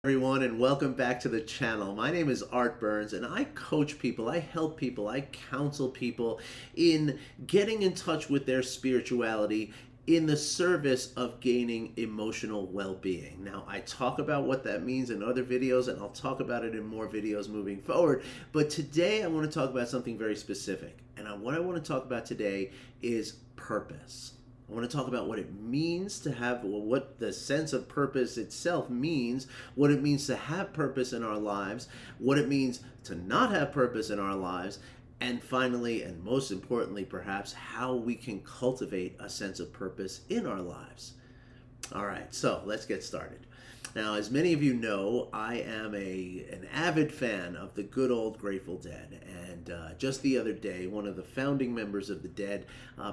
Everyone, and welcome back to the channel. My name is Art Burns, and I coach people, I help people, I counsel people in getting in touch with their spirituality in the service of gaining emotional well-being. Now, I talk about what that means in other videos, and I'll talk about it in more videos moving forward, but today I want to talk about something very specific. And what I want to talk about today is purpose. I want to talk about what it means to have, what the sense of purpose itself means, what it means to have purpose in our lives, what it means to not have purpose in our lives, and finally, and most importantly perhaps, how we can cultivate a sense of purpose in our lives. All right, so let's get started. Now, as many of you know, I am an avid fan of the good old Grateful Dead, and just the other day, one of the founding members of the Dead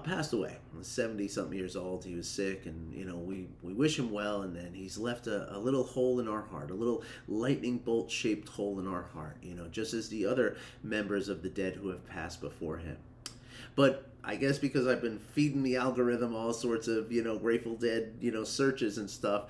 passed away. He was 70-something years old. He was sick, and we wish him well, and then he's left a little hole in our heart, a little lightning bolt-shaped hole in our heart, just as the other members of the Dead who have passed before him. But I guess because I've been feeding the algorithm all sorts of, Grateful Dead, searches and stuff,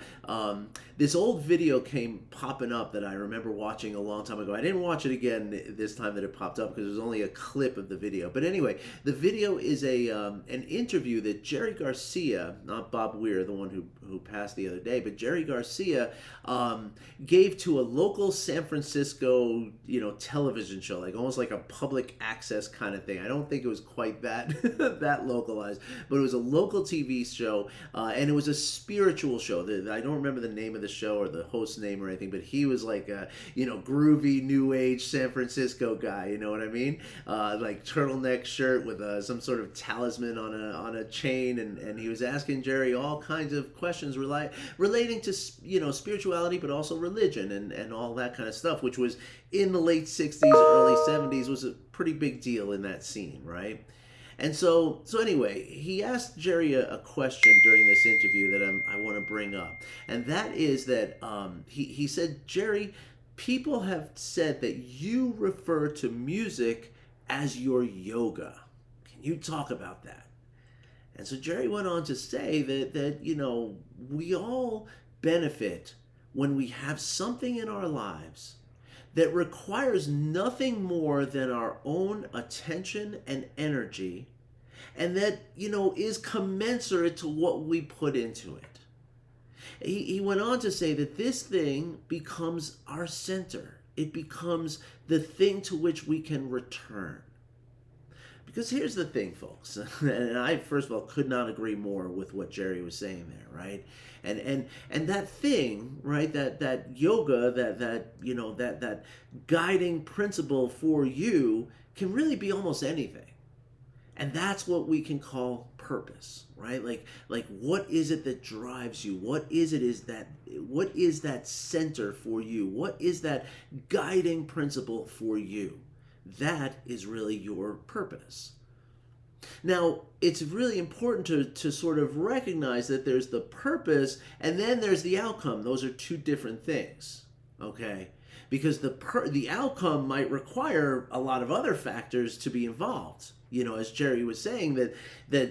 this old video came popping up that I remember watching a long time ago. I didn't watch it again this time that it popped up because it was only a clip of the video. But anyway, the video is an interview that Jerry Garcia, not Bob Weir, the one who passed the other day, but Jerry Garcia gave to a local San Francisco, television show, like almost like a public access kind of thing. I don't think it was quite that that localized, but it was a local TV show, and it was a spiritual show. I don't remember the name of the show or the host's name or anything, but he was like a groovy new age San Francisco guy. You know what I mean? Like turtleneck shirt with some sort of talisman on a chain, and he was asking Jerry all kinds of questions relating to spirituality, but also religion and all that kind of stuff, which was in the late 60s, early 70s, was a pretty big deal in that scene, right? And so anyway, he asked Jerry a question during this interview that I want to bring up. And that is that he said, Jerry, people have said that you refer to music as your yoga. Can you talk about that? And so Jerry went on to say that we all benefit when we have something in our lives that requires nothing more than our own attention and energy, and that, is commensurate to what we put into it. He went on to say that this thing becomes our center. It becomes the thing to which we can return. Because here's the thing, folks, and I, first of all, could not agree more with what Jerry was saying there, right? And that thing, right, that yoga, that guiding principle for you can really be almost anything. And that's what we can call purpose, right? Like what is it that drives you? What is that center for you? What is that guiding principle for you? That is really your purpose. Now, it's really important to sort of recognize that there's the purpose and then there's the outcome. Those are two different things, okay? Because the outcome might require a lot of other factors to be involved. As Jerry was saying, that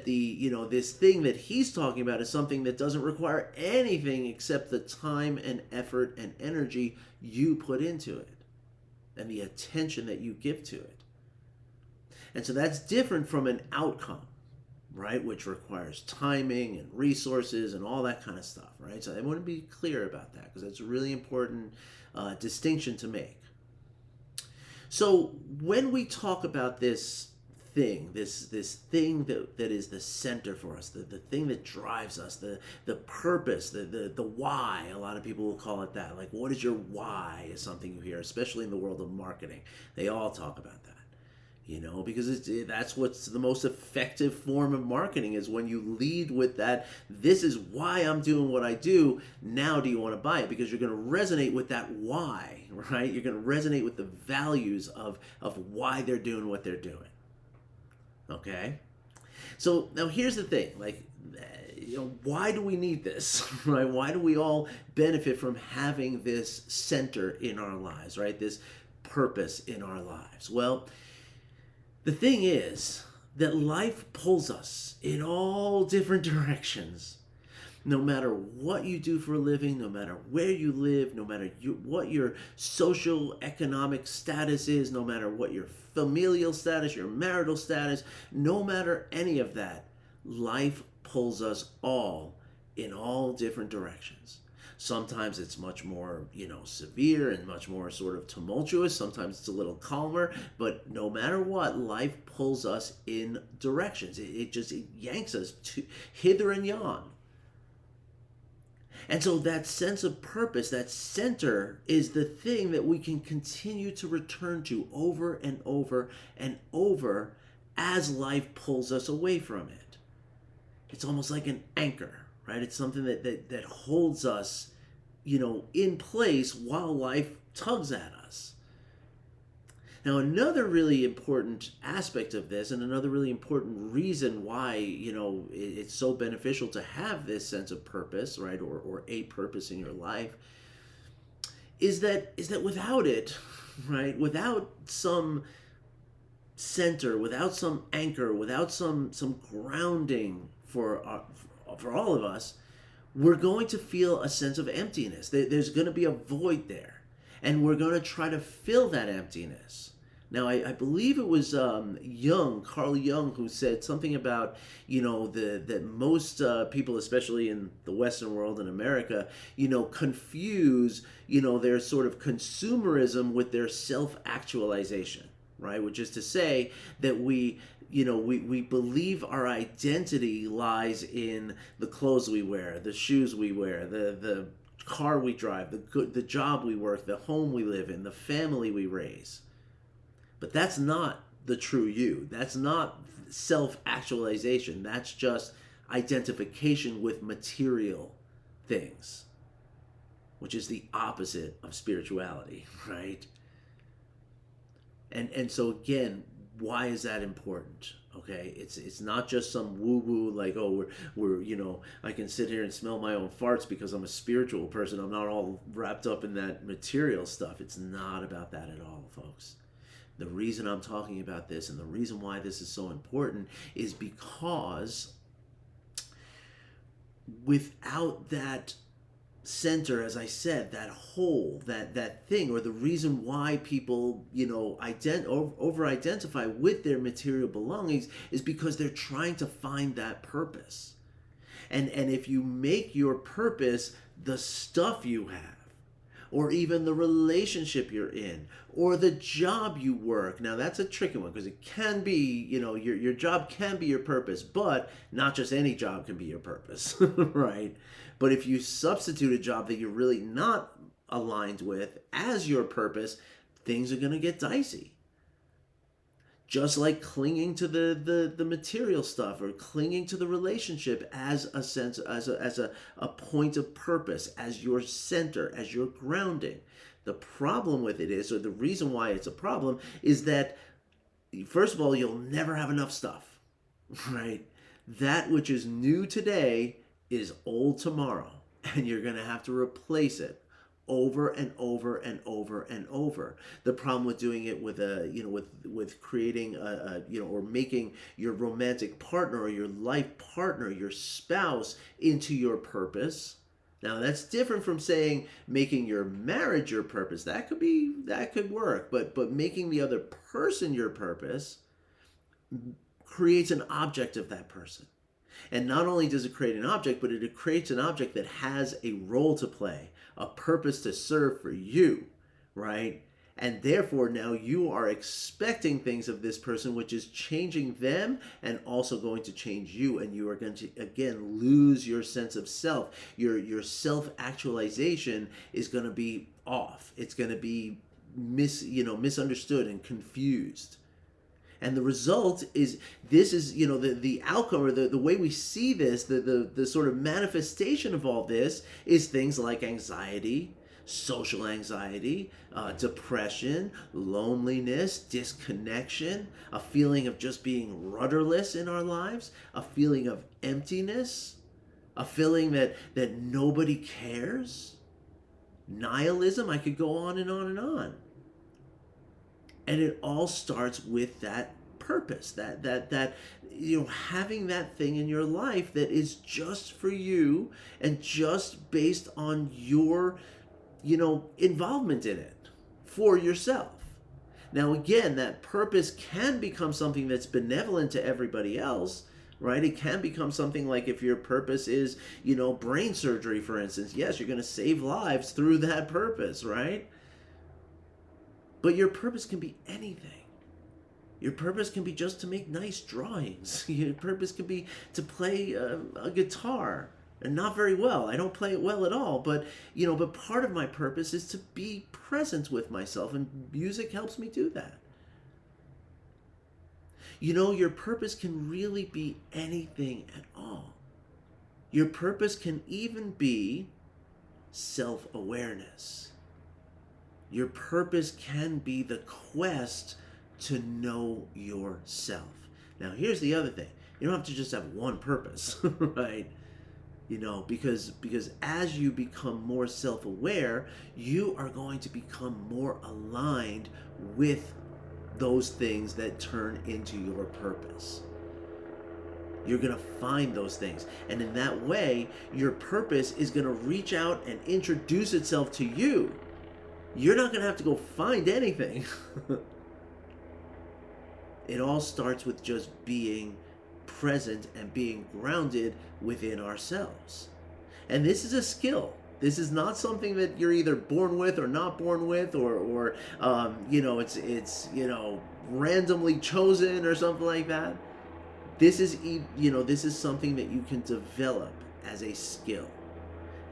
this thing that he's talking about is something that doesn't require anything except the time and effort and energy you put into it and the attention that you give to it. And so that's different from an outcome, right, which requires timing and resources and all that kind of stuff, right? So I want to be clear about that because that's a really important distinction to make. So when we talk about this thing, this thing that is the center for us, the thing that drives us, the purpose, the why, a lot of people will call it that. Like, what is your why is something you hear, especially in the world of marketing. They all talk about that. Because that's what's the most effective form of marketing, is when you lead with that, this is why I'm doing what I do, now do you want to buy it? Because you're going to resonate with that why, right? You're going to resonate with the values of why they're doing what they're doing. Okay? So now here's the thing, why do we need this, right? Why do we all benefit from having this center in our lives, right? This purpose in our lives? Well, the thing is that life pulls us in all different directions. No matter what you do for a living, no matter where you live, no matter what your social economic status is, no matter what your familial status, your marital status, no matter any of that, life pulls us all in all different directions. Sometimes it's much more, severe and much more sort of tumultuous. Sometimes it's a little calmer. But no matter what, life pulls us in directions. It yanks us to hither and yon. And so that sense of purpose, that center, is the thing that we can continue to return to over and over and over as life pulls us away from it. It's almost like an anchor, right? It's something that holds us, in place while life tugs at us. Now, another really important aspect of this, and another really important reason why, it's so beneficial to have this sense of purpose, right, or a purpose in your life, is that without it, right, without some center, without some anchor, without some grounding for all of us, we're going to feel a sense of emptiness. There's going to be a void there, and we're going to try to fill that emptiness. Now, I believe it was Carl Jung, who said something about, that most people, especially in the Western world and America, confuse, their sort of consumerism with their self-actualization, right? Which is to say that we believe our identity lies in the clothes we wear, the shoes we wear, the car we drive, the job we work, the home we live in, the family we raise. But that's not the true you. That's not self-actualization. That's just identification with material things, which is the opposite of spirituality, right? And so again, why is that important? Okay, it's not just some woo-woo like, oh, we're I can sit here and smell my own farts because I'm a spiritual person. I'm not all wrapped up in that material stuff. It's not about that at all, folks. The reason I'm talking about this and the reason why this is so important is because without that center, as I said, that whole, that thing, or the reason why people, over-identify with their material belongings is because they're trying to find that purpose. And if you make your purpose the stuff you have, or even the relationship you're in, or the job you work. Now that's a tricky one because it can be, your job can be your purpose, but not just any job can be your purpose, right? But if you substitute a job that you're really not aligned with as your purpose, things are going to get dicey. Just like clinging to the material stuff or clinging to the relationship as a sense, as a point of purpose, as your center, as your grounding. The problem with it is, or the reason why it's a problem, is that, first of all, you'll never have enough stuff, right? That which is new today is old tomorrow, and you're going to have to replace it over and over and over and over. The problem with doing it with with creating or making your romantic partner or your life partner, your spouse, into your purpose. Now that's different from saying making your marriage your purpose. That could work, but making the other person your purpose creates an object of that person. And not only does it create an object, but it creates an object that has a role to play, a purpose to serve for you, right? And therefore now you are expecting things of this person, which is changing them and also going to change you. And you are going to, again, lose your sense of self. Your self-actualization is going to be off. It's going to be misunderstood and confused. And the result is, this is, the outcome, or the way we see this, the sort of manifestation of all this is things like anxiety, social anxiety, depression, loneliness, disconnection, a feeling of just being rudderless in our lives, a feeling of emptiness, a feeling that nobody cares, nihilism. I could go on and on and on. And it all starts with that purpose, that having that thing in your life that is just for you and just based on your involvement in it for yourself. Now, again, that purpose can become something that's benevolent to everybody else, right? It can become something like if your purpose is, brain surgery, for instance. Yes, you're going to save lives through that purpose, right? But your purpose can be anything. Your purpose can be just to make nice drawings. Your purpose can be to play a guitar, and not very well. I don't play it well at all, but but part of my purpose is to be present with myself, and music helps me do that. Your purpose can really be anything at all. Your purpose can even be self-awareness. Your purpose can be the quest to know yourself. Now, here's the other thing. You don't have to just have one purpose, right? Because as you become more self-aware, you are going to become more aligned with those things that turn into your purpose. You're going to find those things. And in that way, your purpose is going to reach out and introduce itself to you. You're not going to have to go find anything. It all starts with just being present and being grounded within ourselves. And this is a skill. This is not something that you're either born with or not born with, or it's randomly chosen or something like that. This is something that you can develop as a skill.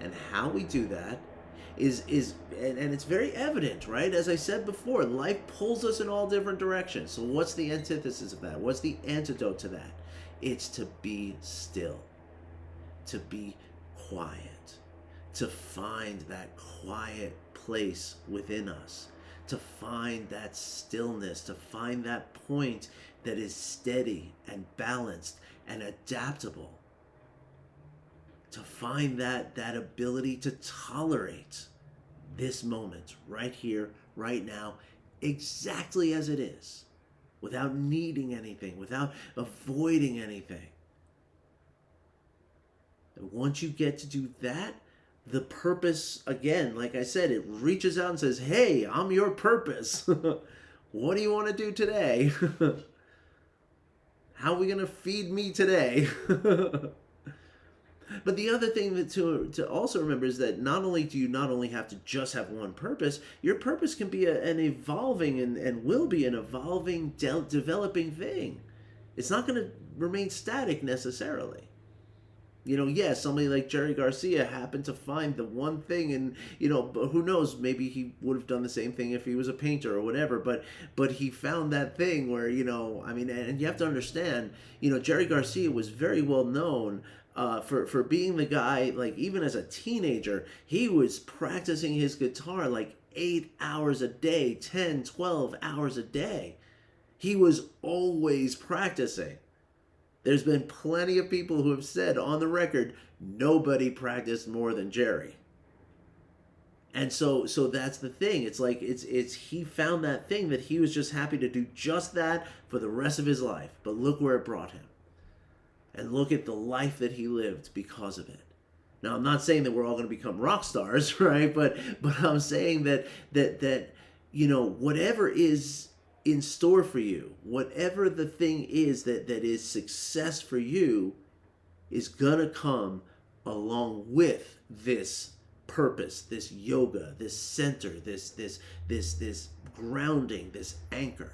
And how we do that is and it's very evident, right? As I said before, life pulls us in all different directions. So what's the antithesis of that? What's the antidote to that? It's to be still, to be quiet, to find that quiet place within us, to find that stillness, to find that point that is steady and balanced and adaptable, to find that ability to tolerate this moment right here, right now, exactly as it is, without needing anything, without avoiding anything. And once you get to do that, the purpose, again, like I said, it reaches out and says, hey, I'm your purpose. What do you want to do today? How are we going to feed me today? But the other thing that to also remember is that not only do you not only have to just have one purpose, your purpose can be an evolving and will be an evolving, developing thing. It's not going to remain static necessarily. Yes, somebody like Jerry Garcia happened to find the one thing, and but who knows, maybe he would have done the same thing if he was a painter or whatever, but he found that thing where, and you have to understand, Jerry Garcia was very well known for being the guy, like even as a teenager, he was practicing his guitar like 8 hours a day, 10, 12 hours a day. He was always practicing. There's been plenty of people who have said on the record, nobody practiced more than Jerry. And so that's the thing. It's like it's he found that thing that he was just happy to do just that for the rest of his life. But look where it brought him. And look at the life that he lived because of it. Now, I'm not saying that we're all going to become rock stars, right? But I'm saying that whatever is in store for you, whatever the thing is that is success for you, is gonna come along with this purpose, this yoga, this center, this grounding, this anchor.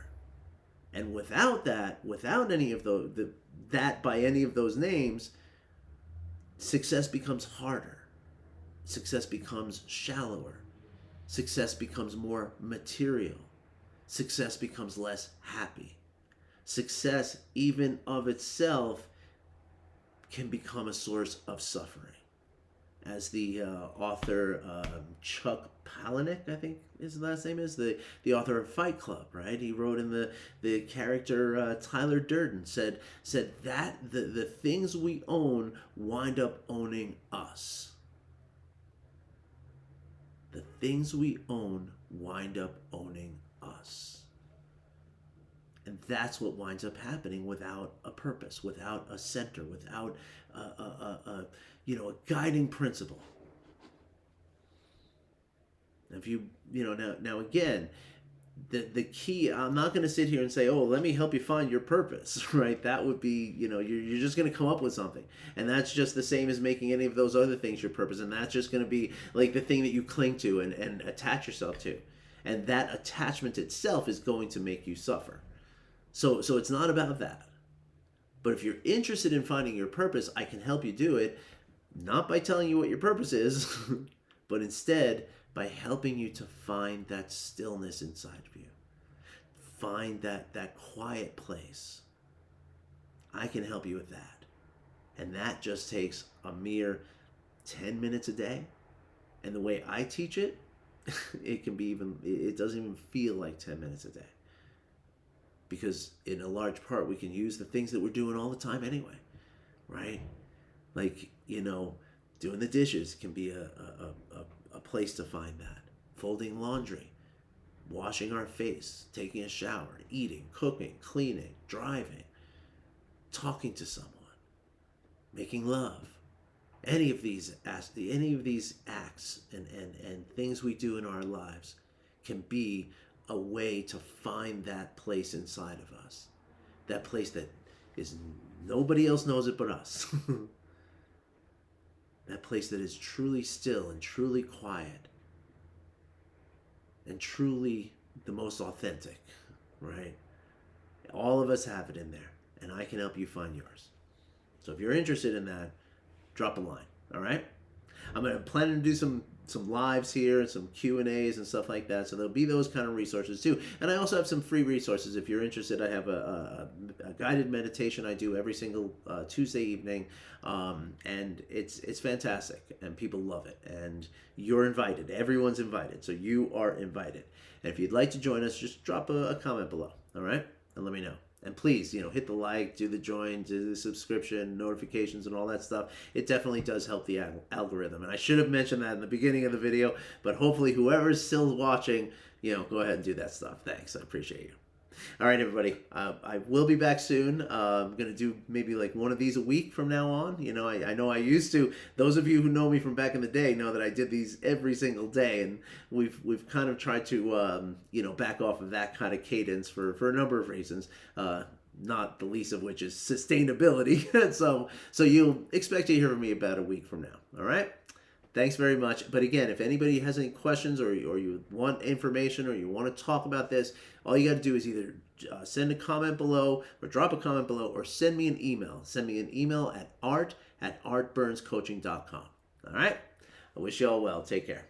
And without that, without any of that by any of those names, success becomes harder. Success becomes shallower. Success becomes more material. Success becomes less happy. Success, even of itself, can become a source of suffering. As the author Chuck Palahniuk, I think his last name is, the author of Fight Club, right? He wrote in the character Tyler Durden said that the things we own wind up owning us. The things we own wind up owning us. And that's what winds up happening without a purpose, without a center, without a guiding principle. If now again, the key, I'm not going to sit here and say, oh, let me help you find your purpose, right? That would be, you're just going to come up with something. And that's just the same as making any of those other things your purpose. And that's just going to be like the thing that you cling to and attach yourself to. And that attachment itself is going to make you suffer. So it's not about that. But if you're interested in finding your purpose, I can help you do it, not by telling you what your purpose is, but instead by helping you to find that stillness inside of you. Find that quiet place. I can help you with that. And that just takes a mere 10 minutes a day. And the way I teach it, it doesn't even feel like 10 minutes a day. Because in a large part, we can use the things that we're doing all the time anyway, right? Like, doing the dishes can be a place to find that. Folding laundry, washing our face, taking a shower, eating, cooking, cleaning, driving, talking to someone, making love. Any of these acts and things we do in our lives can be a way to find that place inside of us. That place that is nobody else knows it but us. That place that is truly still and truly quiet and truly the most authentic, right? All of us have it in there, and I can help you find yours. So if you're interested in that, drop a line, all right? I'm planning to do some lives here and some Q&As and stuff like that, so there'll be those kind of resources too. And I also have some free resources if you're interested. I have a guided meditation I do every single Tuesday evening, and it's fantastic, and people love it, and you're invited. Everyone's invited, so you are invited. And if you'd like to join us, just drop a comment below, all right? And let me know. And please, hit the like, do the join, do the subscription, notifications, and all that stuff. It definitely does help the algorithm. And I should have mentioned that in the beginning of the video, but hopefully whoever's still watching, go ahead and do that stuff. Thanks. I appreciate you. All right, everybody. I will be back soon. I'm going to do maybe like one of these a week from now on. I know I used to. Those of you who know me from back in the day know that I did these every single day, and we've kind of tried to back off of that kind of cadence for a number of reasons. Not the least of which is sustainability. so you'll expect to hear from me about a week from now. All right? Thanks very much. But again, if anybody has any questions or you want information or you want to talk about this, all you got to do is either send a comment below or drop a comment below or send me an email. Send me an email at art@artburnscoaching.com. All right? I wish you all well. Take care.